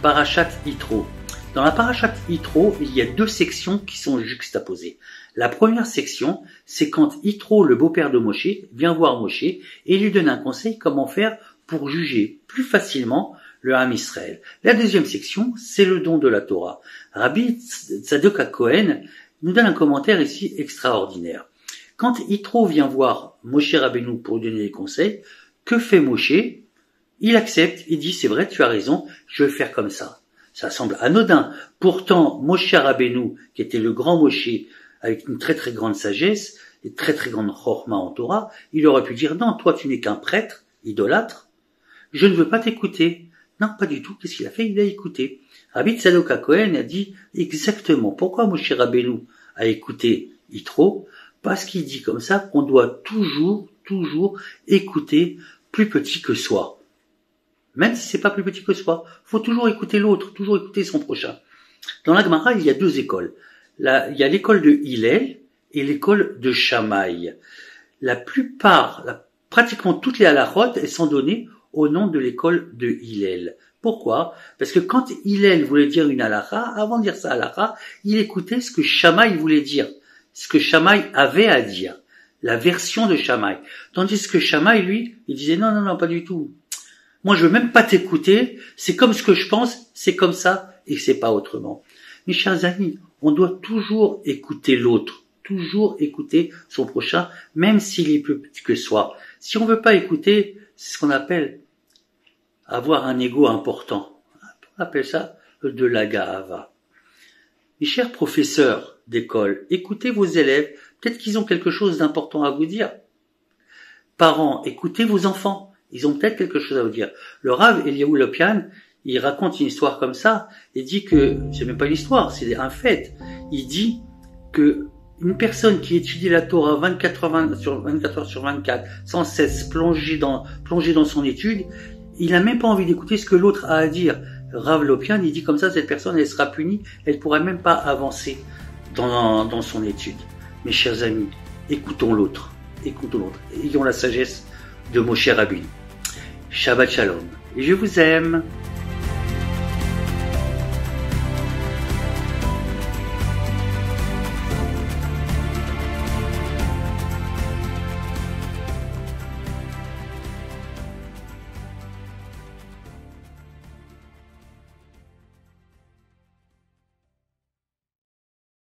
Parashat Yitro. Dans la Parashat Yitro, il y a deux sections qui sont juxtaposées. La première section, c'est quand Yitro, le beau-père de Moshe, vient voir Moshe et lui donne un conseil comment faire pour juger plus facilement le Ham Israël. La deuxième section, c'est le don de la Torah. Rabbi Tzadok HaKohen nous donne un commentaire ici extraordinaire. Quand Yitro vient voir Moshe Rabbeinu pour lui donner des conseils, que fait Moshe? Il accepte, il dit c'est vrai, tu as raison, je vais faire comme ça. Ça semble anodin. Pourtant, Moshe Rabbeinu, qui était le grand Moshe, avec une très très grande sagesse, et très très grande chorma en Torah, il aurait pu dire non, toi tu n'es qu'un prêtre, idolâtre, je ne veux pas t'écouter. Non, pas du tout. Qu'est-ce qu'il a fait? Il a écouté. Rabbi Tzadok HaKohen a dit exactement pourquoi Moshe Rabbeinu a écouté Yitro, parce qu'il dit comme ça qu'on doit toujours écouter plus petit que soi. Même si c'est pas plus petit que soi, faut toujours écouter l'autre, toujours écouter son prochain. Dans la Gemara, il y a deux écoles. Là, il y a l'école de Hillel et l'école de Shammai. Pratiquement toutes les halachot, elles sont données au nom de l'école de Hillel. Pourquoi? Parce que quand Hillel voulait dire une halakha, avant de dire sa halakha, il écoutait ce que Shammai voulait dire, ce que Shammai avait à dire, la version de Shammai. Tandis que Shammai, lui, il disait non, pas du tout. Moi, je veux même pas t'écouter, c'est comme ce que je pense, c'est comme ça, et c'est pas autrement. Mes chers amis, on doit toujours écouter l'autre, toujours écouter son prochain, même s'il est plus petit que soi. Si on veut pas écouter, c'est ce qu'on appelle avoir un ego important. On appelle ça de la gahava. Mes chers professeurs d'école, écoutez vos élèves, peut-être qu'ils ont quelque chose d'important à vous dire. Parents, écoutez vos enfants. Ils ont peut-être quelque chose à vous dire. Le Rav Eliyahu Lopian, il raconte une histoire comme ça, et dit que, c'est même pas une histoire, c'est un fait. Il dit que une personne qui étudie la Torah 24 heures sur 24, sans cesse plongé dans son étude, il n'a même pas envie d'écouter ce que l'autre a à dire. Rav Lopian, il dit comme ça, cette personne, elle sera punie, elle pourra même pas avancer dans son étude. Mes chers amis, écoutons l'autre, ayons la sagesse de Moshe Rabbeinu. Shabbat Shalom, et je vous aime.